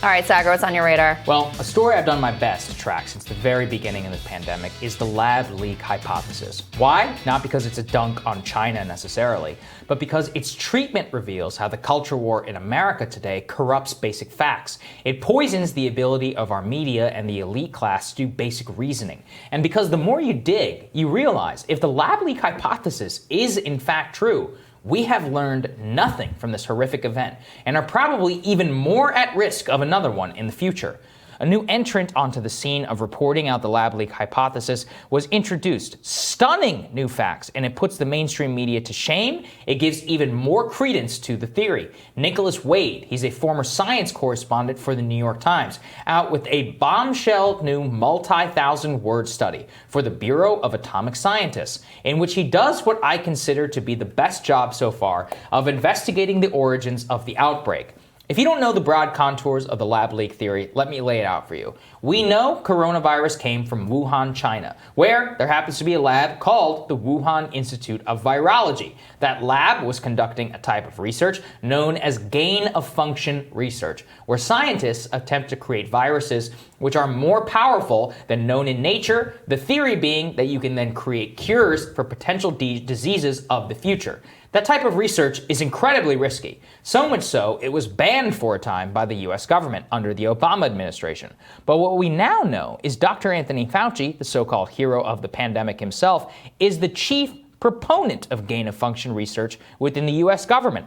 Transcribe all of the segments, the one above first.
All right, Saagar, what's on your radar? Well, a story I've done my best to track since the very beginning of the pandemic is the lab leak hypothesis. Why? Not because it's a dunk on China necessarily, but because its treatment reveals how the culture war in America today corrupts basic facts. It poisons the ability of our media and the elite class to do basic reasoning. And because the more you dig, you realize if the lab leak hypothesis is in fact true, we have learned nothing from this horrific event and are probably even more at risk of another one in the future. A new entrant onto the scene of reporting out the lab leak hypothesis was introduced. Stunning new facts, and it puts the mainstream media to shame. It gives even more credence to the theory. Nicholas Wade, he's a former science correspondent for the New York Times, out with a bombshell new multi-thousand word study for the Bureau of Atomic Scientists, in which he does what I consider to be the best job so far of investigating the origins of the outbreak. If you don't know the broad contours of the lab leak theory, let me lay it out for you. We know coronavirus came from Wuhan, China, where there happens to be a lab called the Wuhan Institute of Virology. That lab was conducting a type of research known as gain-of-function research, where scientists attempt to create viruses which are more powerful than known in nature, the theory being that you can then create cures for potential diseases of the future. That type of research is incredibly risky, so much so it was banned for a time by the US government under the Obama administration. But what we now know is Dr. Anthony Fauci, the so-called hero of the pandemic himself, is the chief proponent of gain-of-function research within the US government.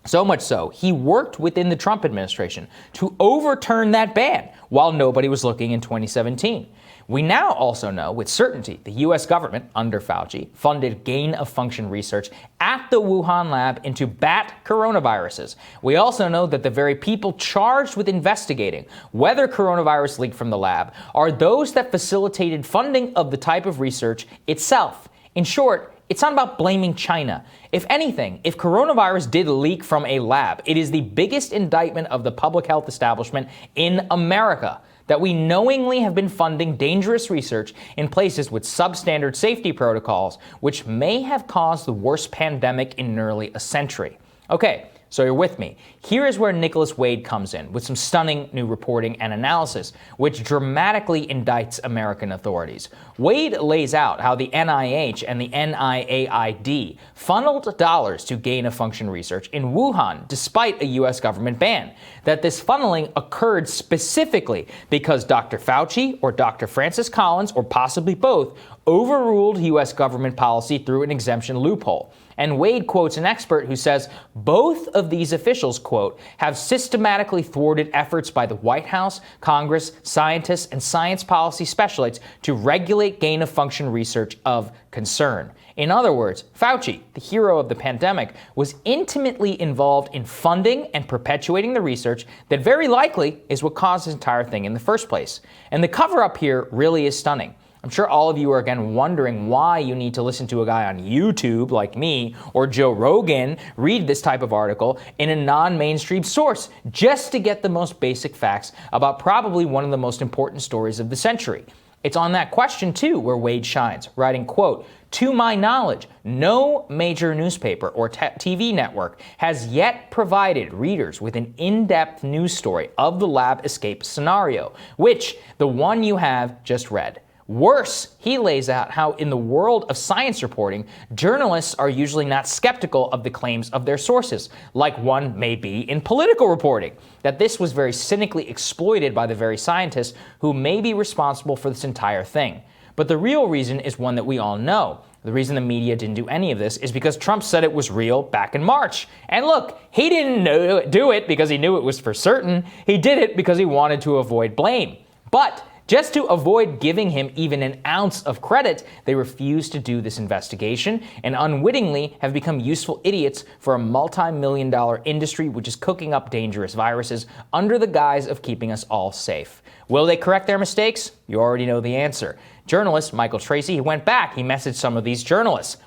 So much so, he worked within the Trump administration to overturn that ban while nobody was looking in 2017. We now also know with certainty the U.S. government, under Fauci, funded gain-of-function research at the Wuhan lab into bat coronaviruses. We also know that the very people charged with investigating whether coronavirus leaked from the lab are those that facilitated funding of the type of research itself. In short, it's not about blaming China. If anything, if coronavirus did leak from a lab, it is the biggest indictment of the public health establishment in America, that we knowingly have been funding dangerous research in places with substandard safety protocols, which may have caused the worst pandemic in nearly a century. Okay, so you're with me. Here is where Nicholas Wade comes in with some stunning new reporting and analysis, which dramatically indicts American authorities. Wade lays out how the NIH and the NIAID funneled dollars to gain-of-function research in Wuhan despite a U.S. government ban. That this funneling occurred specifically because Dr. Fauci or Dr. Francis Collins, or possibly both, overruled U.S. government policy through an exemption loophole. And Wade quotes an expert who says both of these officials, quote, have systematically thwarted efforts by the White House, Congress, scientists, and science policy specialists to regulate gain-of-function research of concern. In other words, Fauci, the hero of the pandemic, was intimately involved in funding and perpetuating the research that very likely is what caused this entire thing in the first place. And the cover-up here really is stunning. I'm sure all of you are again wondering why you need to listen to a guy on YouTube like me or Joe Rogan read this type of article in a non-mainstream source just to get the most basic facts about probably one of the most important stories of the century. It's on that question, too, where Wade shines, writing, quote, "To my knowledge, no major newspaper or TV network has yet provided readers with an in-depth news story of the lab escape scenario, which the one you have just read. Worse, he lays out how in the world of science reporting, journalists are usually not skeptical of the claims of their sources, like one may be in political reporting, that this was very cynically exploited by the very scientists who may be responsible for this entire thing. But the real reason is one that we all know. The reason the media didn't do any of this is because Trump said it was real back in March. And look, he didn't do it because he knew it was for certain. He did it because he wanted to avoid blame. But just to avoid giving him even an ounce of credit, they refused to do this investigation and unwittingly have become useful idiots for a multi-million-dollar industry which is cooking up dangerous viruses under the guise of keeping us all safe. Will they correct their mistakes? You already know the answer. Journalist Michael Tracy, he went back. He messaged some of these journalists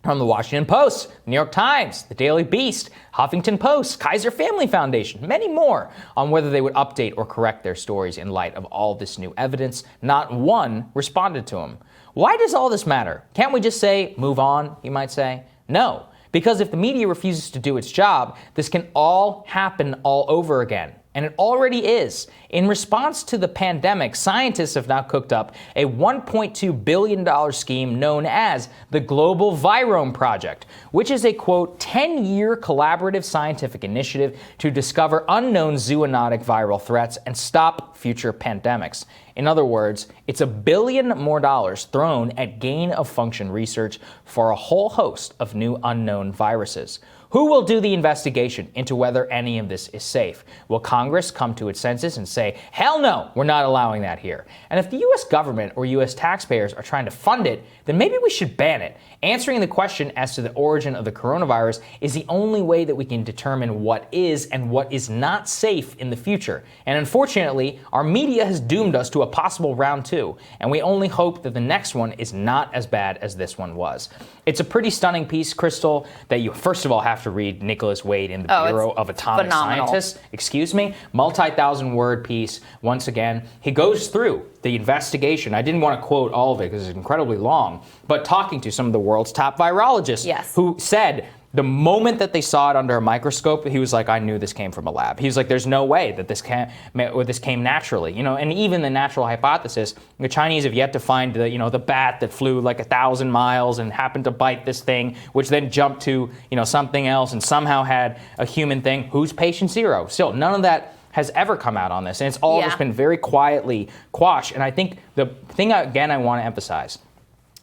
from the Washington Post, New York Times, the Daily Beast, Huffington Post, Kaiser Family Foundation, many more, on whether they would update or correct their stories in light of all this new evidence. Not one responded to him. Why does all this matter? Can't we just say, move on, you might say? No, because if the media refuses to do its job, this can all happen all over again. And it already is. In response to the pandemic, scientists have now cooked up a $1.2 billion scheme known as the Global Virome Project, which is a, quote, 10-year collaborative scientific initiative to discover unknown zoonotic viral threats and stop future pandemics. In other words, it's $1 billion more thrown at gain-of-function research for a whole host of new unknown viruses. Who will do the investigation into whether any of this is safe? Will Congress come to its senses and say, hell no, we're not allowing that here? And if the U.S. government or U.S. taxpayers are trying to fund it, then maybe we should ban it. Answering the question as to the origin of the coronavirus is the only way that we can determine what is and what is not safe in the future. And unfortunately, our media has doomed us to a possible round 2, and we only hope that the next one is not as bad as this one was. It's a pretty stunning piece, Crystal, that you first of all have to read Nicholas Wade in the Bureau of Atomic Scientists. Excuse me. Multi-thousand word piece. Once again, he goes through the investigation. I didn't want to quote all of it because it's incredibly long, but talking to some of the world's top virologists who said the moment that they saw it under a microscope, he was like, I knew this came from a lab. He was like, there's no way that this came naturally. And even the natural hypothesis, the Chinese have yet to find the bat that flew like 1,000 miles and happened to bite this thing, which then jumped to, something else and somehow had a human thing. Who's patient zero? Still, none of that has ever come out on this. And it's all just been very quietly quashed. And I think the thing, again, I want to emphasize,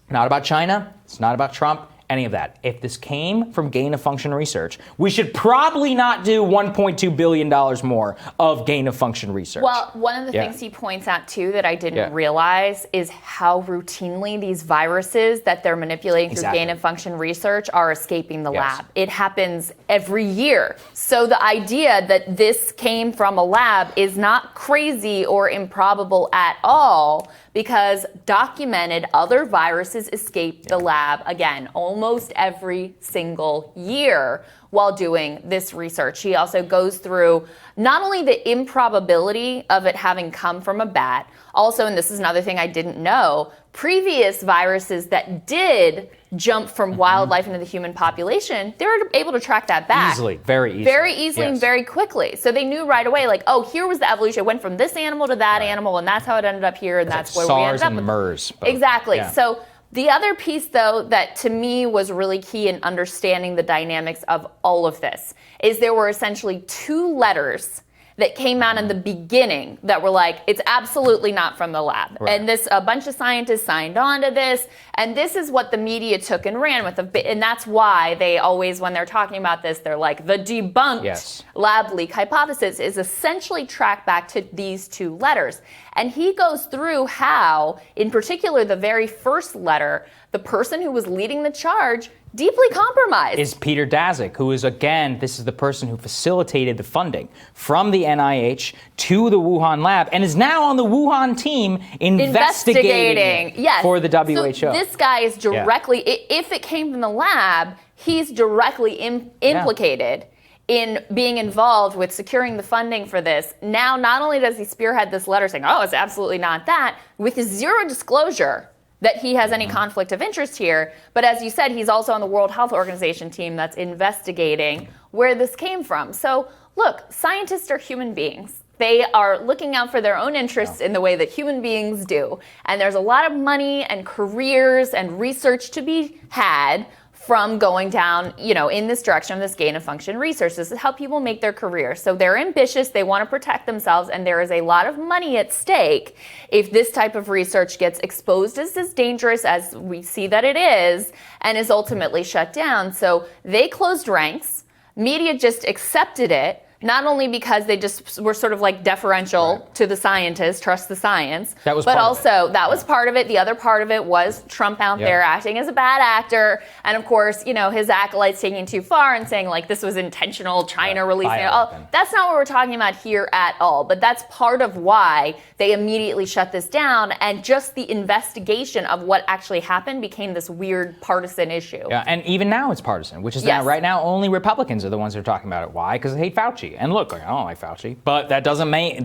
not about China, it's not about Trump, any of that. If this came from gain-of-function research, we should probably not do $1.2 billion more of gain-of-function research. Well, one of the things he points out, too, that I didn't realize is how routinely these viruses that they're manipulating through gain-of-function research are escaping the lab. It happens every year. So the idea that this came from a lab is not crazy or improbable at all, because documented other viruses escape the lab, again, almost every single year while doing this research. He also goes through not only the improbability of it having come from a bat, also, and this is another thing I didn't know, previous viruses that did jump from wildlife into the human population, they were able to track that back. Very easily And very quickly. So they knew right away, like, oh, here was the evolution. It went from this animal to that animal, and that's how it ended up here, and that's where we ended up with MERS. Exactly. Yeah. So the other piece, though, that to me was really key in understanding the dynamics of all of this is there were essentially 2 letters that came out in the beginning that were like, it's absolutely not from the lab. Right. And a bunch of scientists signed on to this, and this is what the media took and ran with. And that's why they always, when they're talking about this, they're like, the debunked lab leak hypothesis is essentially tracked back to these 2 letters. And he goes through how, in particular, the very first letter, the person who was leading the charge deeply compromised is Peter Daszak, who is, again, this is the person who facilitated the funding from the NIH to the Wuhan lab and is now on the Wuhan team investigating for the WHO. So this guy is directly, if it came from the lab, he's directly implicated in being involved with securing the funding for this. Now, not only does he spearhead this letter saying, oh, it's absolutely not that, with zero disclosure that he has any conflict of interest here. But as you said, he's also on the World Health Organization team that's investigating where this came from. So look, scientists are human beings. They are looking out for their own interests in the way that human beings do. And there's a lot of money and careers and research to be had from going down, in this direction of this gain-of-function research. This is how people make their career. So they're ambitious, they want to protect themselves, and there is a lot of money at stake if this type of research gets exposed as dangerous as we see that it is, and is ultimately shut down. So they closed ranks. Media just accepted it. Not only because they just were sort of like deferential to the scientists, trust the science, that was but also that was part of it. The other part of it was Trump out there acting as a bad actor. And of course, his acolytes taking it too far and saying like this was intentional, China releasing it. Oh, that's not what we're talking about here at all. But that's part of why they immediately shut this down. And just the investigation of what actually happened became this weird partisan issue. Yeah, and even now it's partisan, which is that right now only Republicans are the ones who are talking about it. Why? Because they hate Fauci. Fauci. And look, I don't like Fauci, but that doesn't mean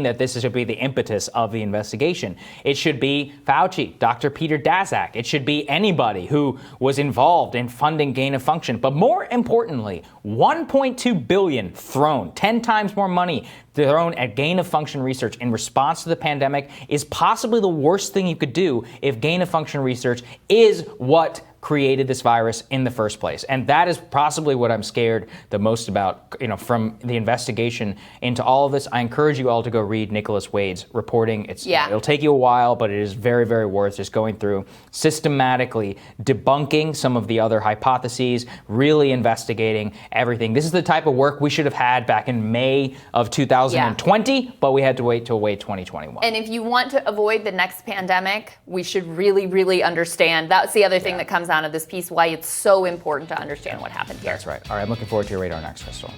that this should be the impetus of the investigation. It should be Fauci, Dr. Peter Daszak. It should be anybody who was involved in funding gain of function. But more importantly, $1.2 billion thrown, 10 times more money thrown at gain of function research in response to the pandemic is possibly the worst thing you could do if gain of function research is what created this virus in the first place. And that is possibly what I'm scared the most about, from the investigation into all of this. I encourage you all to go read Nicholas Wade's reporting. It'll take you a while, but it is very, very worth just going through systematically debunking some of the other hypotheses, really investigating everything. This is the type of work we should have had back in May of 2020, but we had to wait till 2021. And if you want to avoid the next pandemic, we should really, really understand. That's the other thing that comes out of this piece, why it's so important to understand what happened here. That's right. All right, I'm looking forward to your radar next, Crystal.